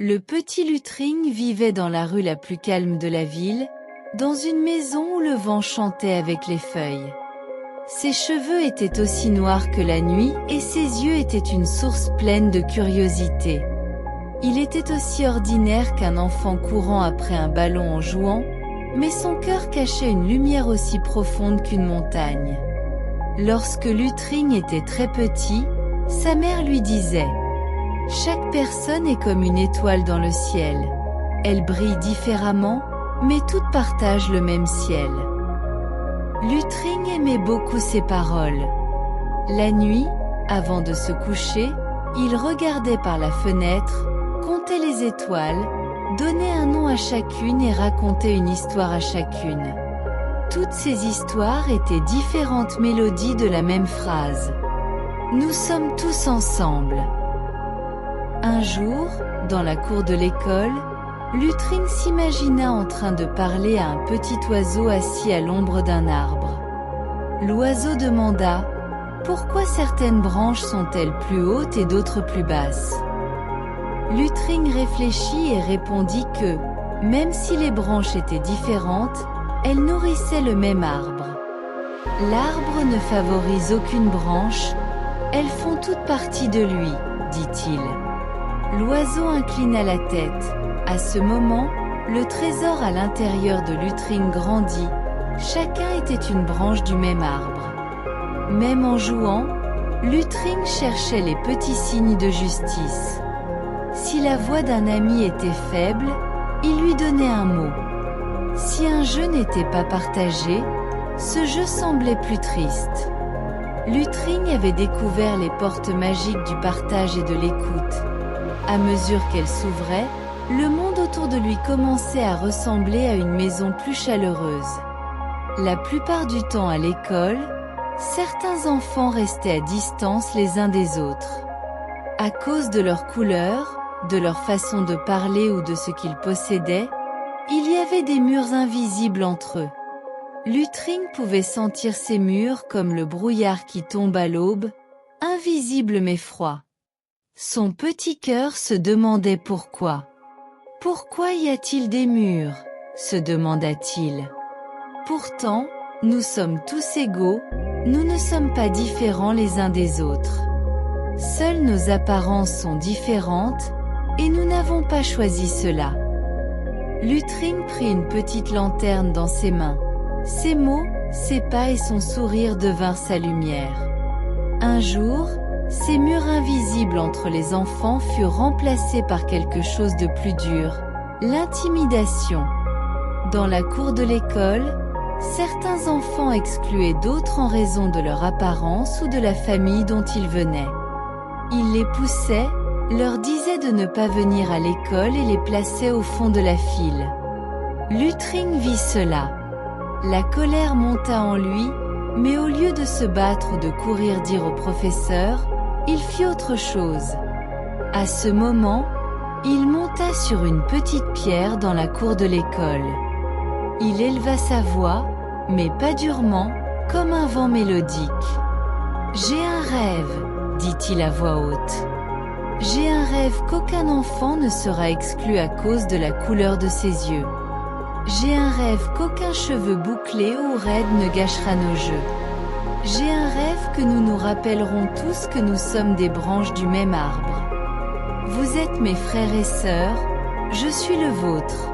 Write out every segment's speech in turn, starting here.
Le petit Lutring vivait dans la rue la plus calme de la ville, dans une maison où le vent chantait avec les feuilles. Ses cheveux étaient aussi noirs que la nuit et ses yeux étaient une source pleine de curiosité. Il était aussi ordinaire qu'un enfant courant après un ballon en jouant, mais son cœur cachait une lumière aussi profonde qu'une montagne. Lorsque Lutring était très petit, sa mère lui disait « Chaque personne est comme une étoile dans le ciel. Elle brille différemment, mais toutes partagent le même ciel. » Lutring aimait beaucoup ces paroles. La nuit, avant de se coucher, il regardait par la fenêtre, comptait les étoiles, donnait un nom à chacune et racontait une histoire à chacune. Toutes ces histoires étaient différentes mélodies de la même phrase. Nous sommes tous ensemble. Un jour, dans la cour de l'école, Lutring s'imagina en train de parler à un petit oiseau assis à l'ombre d'un arbre. L'oiseau demanda « Pourquoi certaines branches sont-elles plus hautes et d'autres plus basses ?» Lutring réfléchit et répondit que, même si les branches étaient différentes, elles nourrissaient le même arbre. L'arbre ne favorise aucune branche, elles font toutes partie de lui, dit-il. L'oiseau inclina la tête. À ce moment, le trésor à l'intérieur de Lutring grandit. Chacun était une branche du même arbre. Même en jouant, Lutring cherchait les petits signes de justice. Si la voix d'un ami était faible, il lui donnait un mot. Si un jeu n'était pas partagé, ce jeu semblait plus triste. Lutring avait découvert les portes magiques du partage et de l'écoute. À mesure qu'elles s'ouvraient, le monde autour de lui commençait à ressembler à une maison plus chaleureuse. La plupart du temps à l'école, certains enfants restaient à distance les uns des autres. À cause de leur couleur, de leur façon de parler ou de ce qu'ils possédaient, il y avait des murs invisibles entre eux. Lutring pouvait sentir ces murs comme le brouillard qui tombe à l'aube, invisible mais froid. Son petit cœur se demandait pourquoi. « Pourquoi y a-t-il des murs ?» se demanda-t-il. Pourtant, nous sommes tous égaux, nous ne sommes pas différents les uns des autres. Seules nos apparences sont différentes, et nous n'avons pas choisi cela. Lutring prit une petite lanterne dans ses mains. Ses mots, ses pas et son sourire devinrent sa lumière. Un jour, ces murs invisibles entre les enfants furent remplacés par quelque chose de plus dur, l'intimidation. Dans la cour de l'école, certains enfants excluaient d'autres en raison de leur apparence ou de la famille dont ils venaient. Ils les poussaient, leur disaient de ne pas venir à l'école et les plaçaient au fond de la file. Lutring vit cela. La colère monta en lui, mais au lieu de se battre ou de courir dire au professeur, il fit autre chose. À ce moment, il monta sur une petite pierre dans la cour de l'école. Il éleva sa voix, mais pas durement, comme un vent mélodique. « J'ai un rêve, » dit-il à voix haute. « J'ai un rêve qu'aucun enfant ne sera exclu à cause de la couleur de ses yeux. J'ai un rêve qu'aucun cheveu bouclé ou raide ne gâchera nos jeux. J'ai un rêve que nous nous rappellerons tous que nous sommes des branches du même arbre. Vous êtes mes frères et sœurs, je suis le vôtre.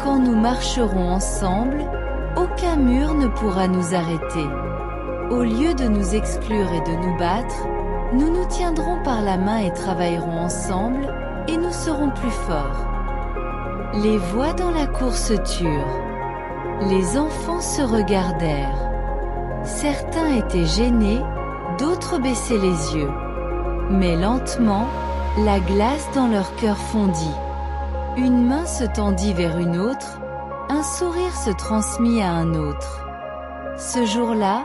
Quand nous marcherons ensemble, aucun mur ne pourra nous arrêter. Au lieu de nous exclure et de nous battre, nous nous tiendrons par la main et travaillerons ensemble, et nous serons plus forts. » Les voix dans la cour se turent. Les enfants se regardèrent. Certains étaient gênés, d'autres baissaient les yeux. Mais lentement, la glace dans leur cœur fondit. Une main se tendit vers une autre, un sourire se transmit à un autre. Ce jour-là,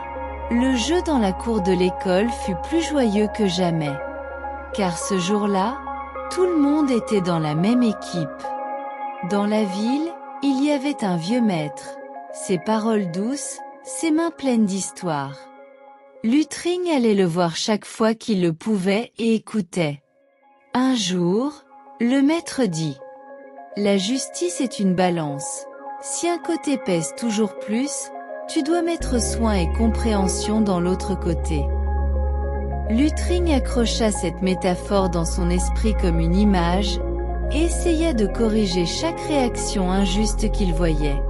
le jeu dans la cour de l'école fut plus joyeux que jamais. Car ce jour-là, tout le monde était dans la même équipe. Dans la ville, il y avait un vieux maître, ses paroles douces, ses mains pleines d'histoire. Lutring allait le voir chaque fois qu'il le pouvait et écoutait. Un jour, Le maître dit: la justice est une balance. Si un côté pèse toujours plus, tu dois mettre soin et compréhension dans l'autre côté. Lutring accrocha cette métaphore dans son esprit comme une image, et essaya de corriger chaque réaction injuste qu'il voyait.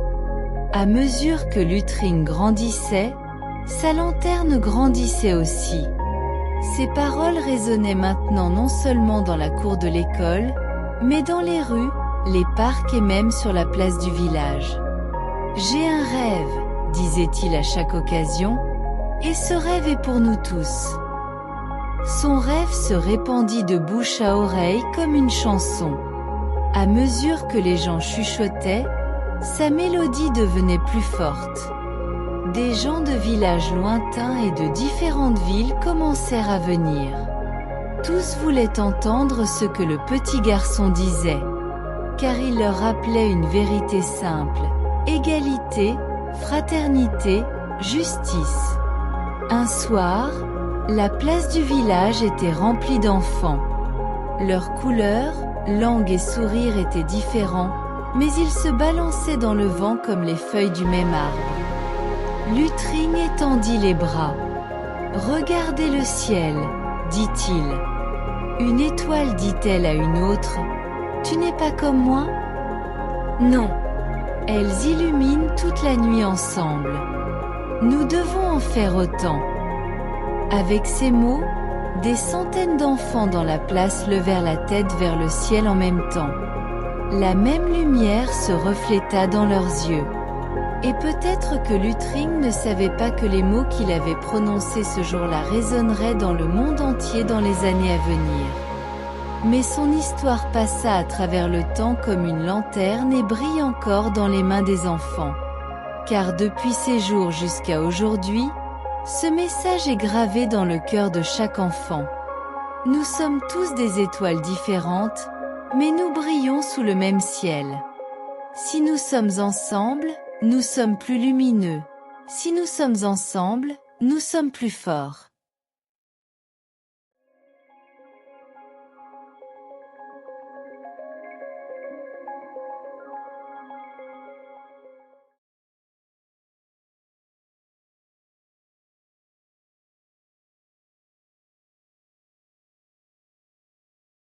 À mesure que Lutring grandissait, sa lanterne grandissait aussi. Ses paroles résonnaient maintenant non seulement dans la cour de l'école, mais dans les rues, les parcs et même sur la place du village. « J'ai un rêve », disait-il à chaque occasion, « et ce rêve est pour nous tous. » Son rêve se répandit de bouche à oreille comme une chanson. À mesure que les gens chuchotaient, sa mélodie devenait plus forte. Des gens de villages lointains et de différentes villes commencèrent à venir. Tous voulaient entendre ce que le petit garçon disait, car il leur rappelait une vérité simple: égalité, fraternité, justice. Un soir, la place du village était remplie d'enfants. Leurs couleurs, langues et sourires étaient différents, mais ils se balançaient dans le vent comme les feuilles du même arbre. Lutring étendit les bras. « Regardez le ciel, dit-il. Une étoile dit-elle à une autre: tu n'es pas comme moi? Non. Elles illuminent toute la nuit ensemble. Nous devons en faire autant. » Avec ces mots, des centaines d'enfants dans la place levèrent la tête vers le ciel en même temps. La même lumière se refléta dans leurs yeux. Et peut-être que Lutring ne savait pas que les mots qu'il avait prononcés ce jour-là résonneraient dans le monde entier dans les années à venir. Mais son histoire passa à travers le temps comme une lanterne et brille encore dans les mains des enfants. Car depuis ces jours jusqu'à aujourd'hui, ce message est gravé dans le cœur de chaque enfant. Nous sommes tous des étoiles différentes, mais nous brillons sous le même ciel. Si nous sommes ensemble, nous sommes plus lumineux. Si nous sommes ensemble, nous sommes plus forts.